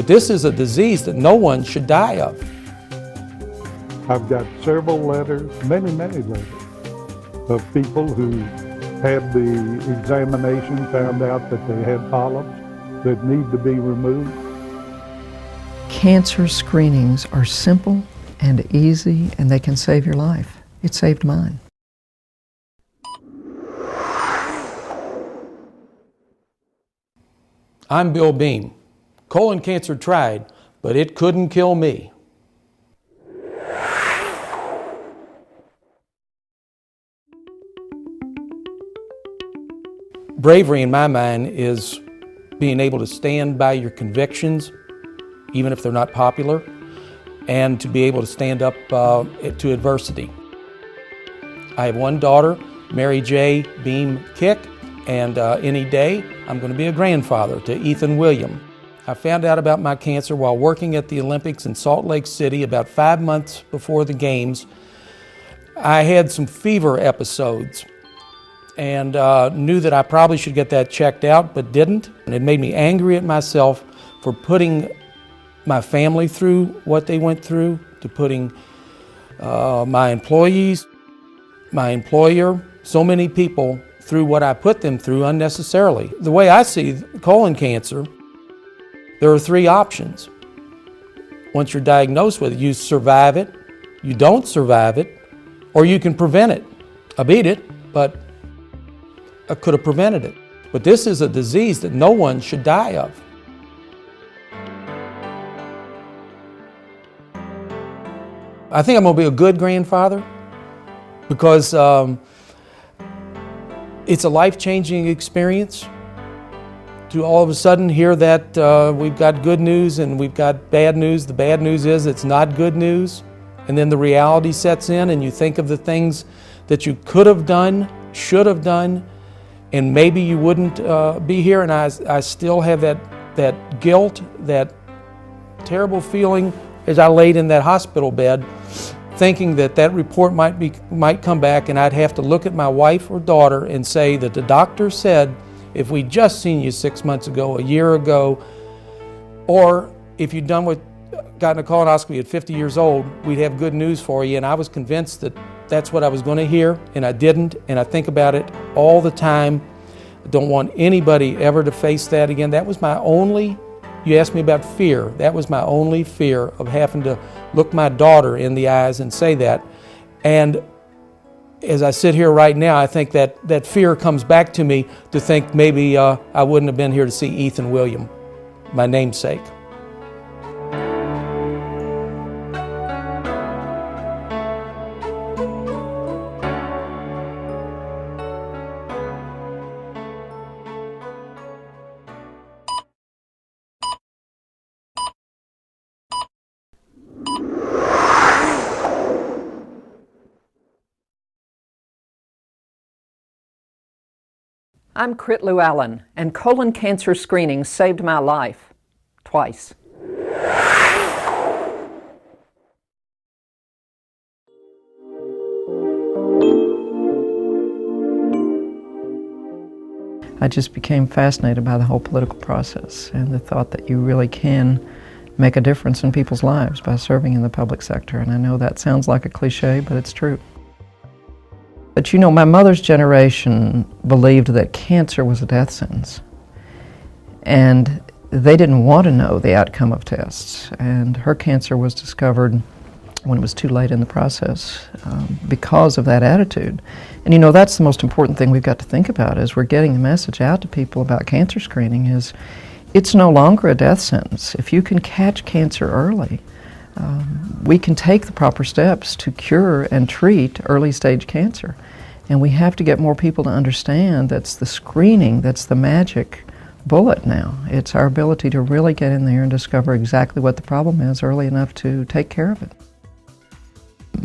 But this is a disease that no one should die of. I've got several letters, many letters, of people who had the examination, found out that they had polyps that need to be removed. Cancer screenings are simple and easy, and they can save your life. It saved mine. I'm Bill Beam. Colon cancer tried, but it couldn't kill me. Bravery in my mind is being able to stand by your convictions, even if they're not popular, and to be able to stand up to adversity. I have one daughter, Mary J. Beam Kick, and any day I'm going to be a grandfather to Ethan William. I found out about my cancer while working at the Olympics in Salt Lake City about 5 months before the games. I had some fever episodes and knew that I probably should get that checked out, but didn't. And it made me angry at myself for putting my family through what they went through, to putting my employees, my employer, so many people through what I put them through unnecessarily. The way I see colon cancer, there are three options. Once you're diagnosed with it, you survive it, you don't survive it, or you can prevent it. I beat it, but I could have prevented it. But this is a disease that no one should die of. I think I'm going to be a good grandfather because it's a life-changing experience to all of a sudden hear that we've got good news and we've got bad news. The bad news is it's not good news. And then the reality sets in and you think of the things that you could have done, should have done, and maybe you wouldn't be here. And I still have that guilt, that terrible feeling as I laid in that hospital bed, thinking that report might come back and I'd have to look at my wife or daughter and say that the doctor said, if we'd just seen you 6 months ago, a year ago, or if you'd gotten a colonoscopy at 50 years old, we'd have good news for you. And I was convinced that that's what I was going to hear, and I didn't, and I think about it all the time. I don't want anybody ever to face that again. That was my only, you asked me about fear, that was my only fear, of having to look my daughter in the eyes and say that. And as I sit here right now, I think that fear comes back to me to think maybe I wouldn't have been here to see Ethan William, my namesake. I'm Luallen, and colon cancer screening saved my life twice. I just became fascinated by the whole political process and the thought that you really can make a difference in people's lives by serving in the public sector. And I know that sounds like a cliche, but it's true. But you know, my mother's generation believed that cancer was a death sentence. And they didn't want to know the outcome of tests. And her cancer was discovered when it was too late in the process because of that attitude. And you know, that's the most important thing we've got to think about as we're getting the message out to people about cancer screening is it's no longer a death sentence. If you can catch cancer early, we can take the proper steps to cure and treat early stage cancer. And we have to get more people to understand that's the screening, that's the magic bullet now. It's our ability to really get in there and discover exactly what the problem is early enough to take care of it.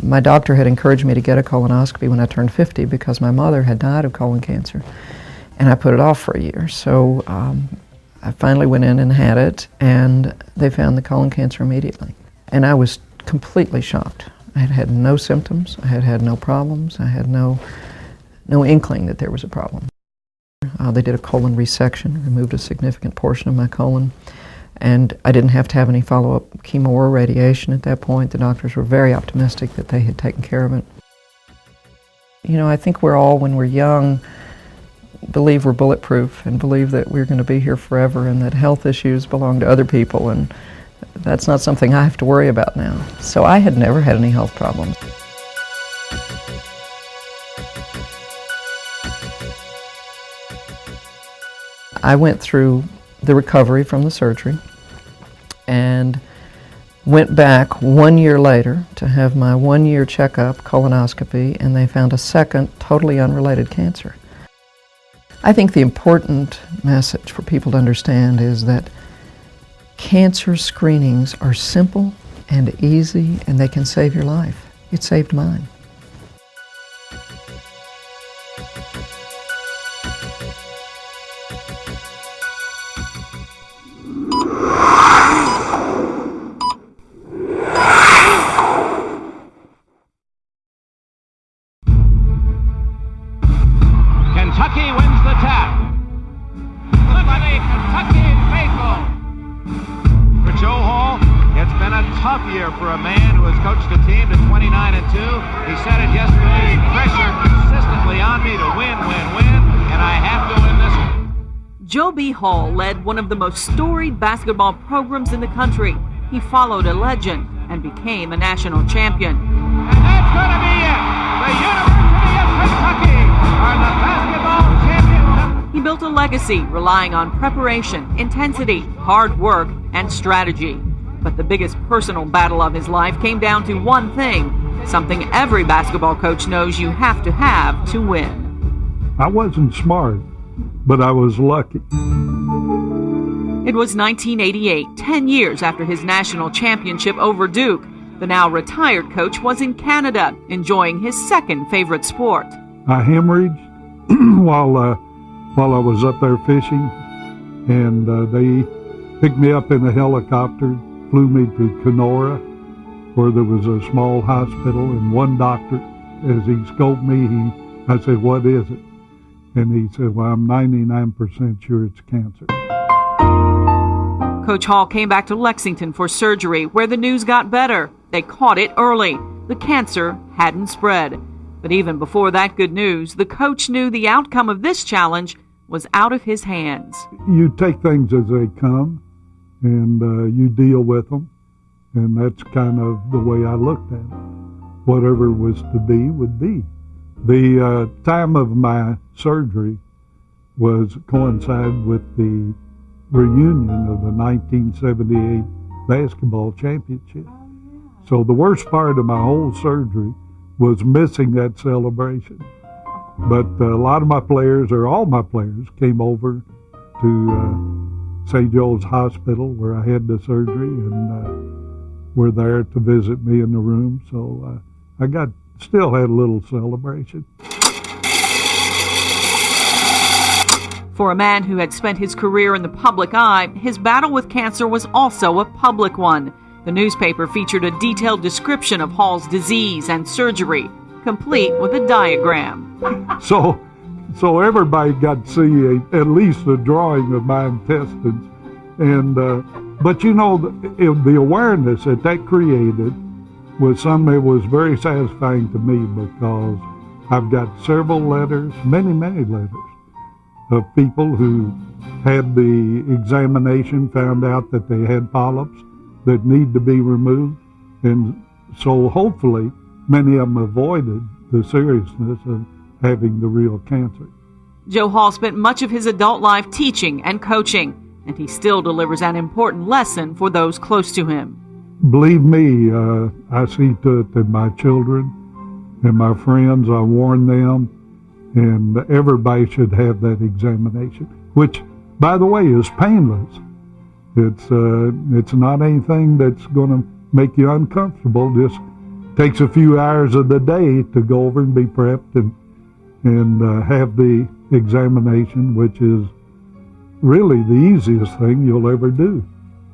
My doctor had encouraged me to get a colonoscopy when I turned 50 because my mother had died of colon cancer, and I put it off for a year. So I finally went in and had it, and they found the colon cancer immediately. And I was completely shocked. I had had no symptoms, I had had no problems, I had no inkling that there was a problem. They did a colon resection, removed a significant portion of my colon, And I didn't have to have any follow-up chemo or radiation at that point. The doctors were very optimistic that they had taken care of it. You know, I think we're all, when we're young, believe we're bulletproof and believe that we're going to be here forever and that health issues belong to other people, and that's not something I have to worry about now. So I had never had any health problems. I went through the recovery from the surgery and went back 1 year later to have my 1 year checkup, colonoscopy, and they found a second, totally unrelated cancer. I think the important message for people to understand is that cancer screenings are simple and easy, and they can save your life. It saved mine. Kentucky wins the tap. Look at the Kentuckian faithful. For Joe Hall, it's been a tough year for a man who has coached a team to 29-2. He said it yesterday, pressure consistently on me to win, and I have to win this one. Joe B. Hall led one of the most storied basketball programs in the country. He followed a legend and became a national champion. And that's going to be it. The University of Kentucky are the basketball champions. He built a legacy relying on preparation, intensity, hard work, and strategy. But the biggest personal battle of his life came down to one thing, something every basketball coach knows you have to win. I wasn't smart, but I was lucky. It was 1988, 10 years after his national championship over Duke. The now retired coach was in Canada, enjoying his second favorite sport. I hemorrhaged while I was up there fishing, and they picked me up in a helicopter, flew me to Kenora, where there was a small hospital, and one doctor, as he scoped me, I said, "What is it?" And he said, "Well, I'm 99% sure it's cancer." Coach Hall came back to Lexington for surgery, where the news got better. They caught it early. The cancer hadn't spread. But even before that good news, the coach knew the outcome of this challenge was out of his hands. You take things as they come, and you deal with them, and that's kind of the way I looked at it. Whatever was to be would be. The time of my surgery was coincided with the reunion of the 1978 basketball championship. So the worst part of my whole surgery was missing that celebration. But a lot of my players, or all my players, came over to St. Joe's Hospital where I had the surgery, and were there to visit me in the room. So I still had a little celebration. For a man who had spent his career in the public eye, his battle with cancer was also a public one. The newspaper featured a detailed description of Hall's disease and surgery, complete with a diagram. So everybody got to see at least a drawing of my intestines. And but you know, the awareness that created was something that was very satisfying to me, because I've got several letters, many letters, of people who had the examination, found out that they had polyps that need to be removed, and so hopefully many of them avoided the seriousness of having the real cancer. Joe Hall spent much of his adult life teaching and coaching, and he still delivers an important lesson for those close to him. Believe me, I see to it that my children and my friends, I warn them, and everybody should have that examination, which, by the way, is painless. It's not anything that's going to make you uncomfortable. Just takes a few hours of the day to go over and be prepped and have the examination, which is really the easiest thing you'll ever do,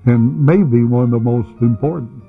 and maybe one of the most important.